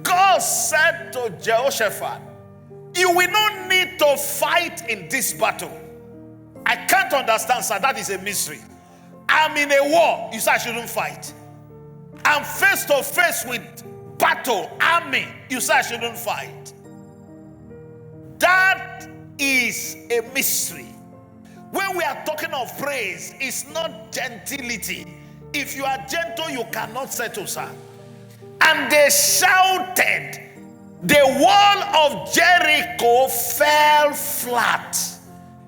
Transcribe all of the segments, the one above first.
God said to Jehoshaphat, you will not need to fight in this battle. I can't understand, sir. That is a mystery. I'm in a war. You say I shouldn't fight. I'm face to face with battle, army. You say I shouldn't fight. That is a mystery. When we are talking of praise, it's not gentility. If you are gentle, you cannot settle, sir. And they shouted. The wall of Jericho fell flat.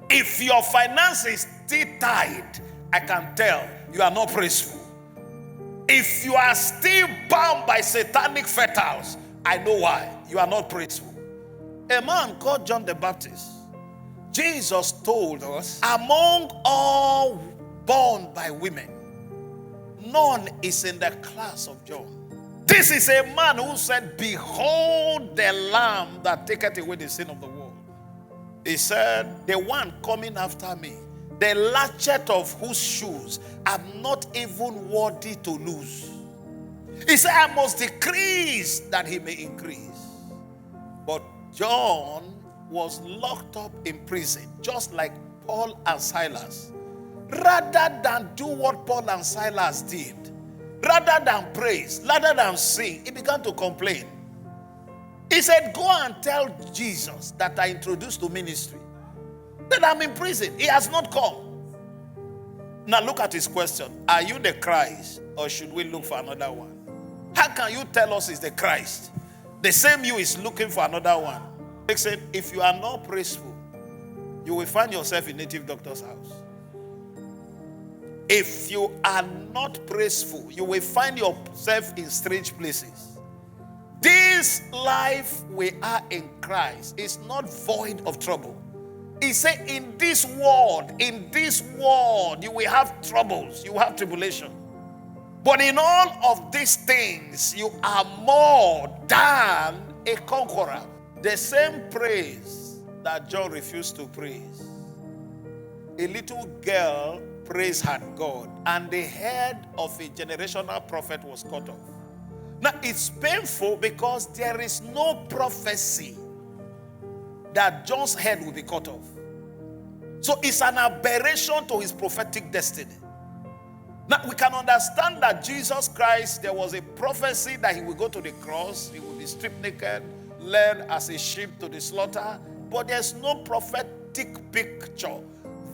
If your finance is still tied, I can tell you are not praiseful. If you are still bound by satanic fetters, I know why. You are not praiseful. A man called John the Baptist, Jesus told us, among all born by women, none is in the class of John. This is a man who said, behold the Lamb that taketh away the sin of the world. He said, the one coming after me, the latchet of whose shoes I'm not even worthy to lose. He said, I must decrease that he may increase. But John was locked up in prison, just like Paul and Silas. Rather than do what Paul and Silas did, rather than praise, rather than sing, he began to complain. He said, go and tell Jesus that I introduced to ministry, that I'm in prison. He has not come. Now look at his question. Are you the Christ, or should we look for another one? How can you tell us it's the Christ? The same you is looking for another one. He said, if you are not praiseful, you will find yourself in native doctor's house. If you are not praiseful, you will find yourself in strange places. This life we are in Christ is not void of trouble. He said, in this world, you will have troubles, you will have tribulation. But in all of these things, you are more than a conqueror. The same praise that John refused to praise. A little girl praised her God, and the head of a generational prophet was cut off. Now, it's painful because there is no prophecy that John's head will be cut off. So it's an aberration to his prophetic destiny. Now, we can understand that Jesus Christ, there was a prophecy that he will go to the cross, he will be stripped naked, led as a sheep to the slaughter, but there's no prophetic picture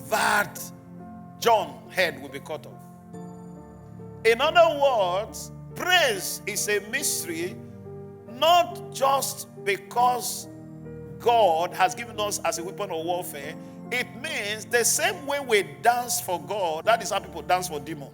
that John's head will be cut off. In other words, praise is a mystery, not just because God has given us as a weapon of warfare. It means the same way we dance for God, that is how people dance for demons.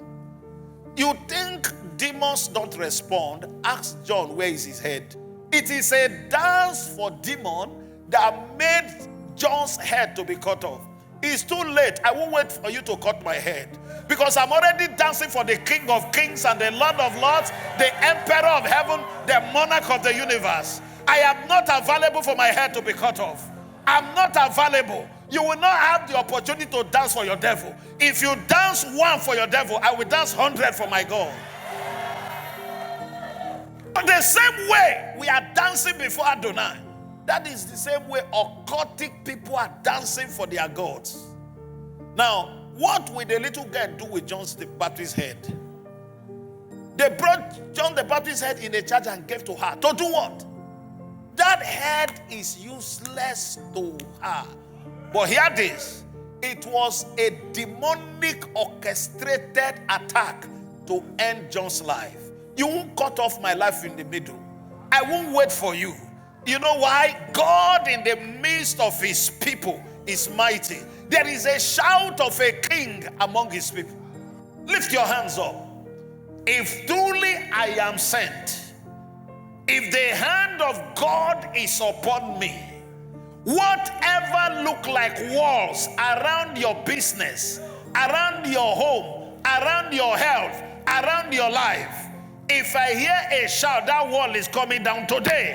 You think demons don't respond? Ask John, where is his head? It is a dance for demon that made John's head to be cut off. It's too late. I won't wait for you to cut my head, because I'm already dancing for the King of Kings and the Lord of Lords, the Emperor of heaven, the monarch of the universe. I am not available for my head to be cut off. I'm not available. You will not have the opportunity to dance for your devil. If you dance one for your devil, I will dance 100 for my God. But the same way we are dancing before Adonai, that is the same way occultic people are dancing for their gods. Now, what will the little girl do with John the Baptist's head? They brought John the Baptist's head in a church and gave to her. To do what? That head is useless to her. But hear this. It was a demonic orchestrated attack to end John's life. You won't cut off my life in the middle. I won't wait for you. You know why? God in the midst of his people is mighty. There is a shout of a king among his people. Lift your hands up. If truly I am sent, if the hand of God is upon me, whatever look like walls around your business, around your home, around your health, around your life, if I hear a shout, that wall is coming down today.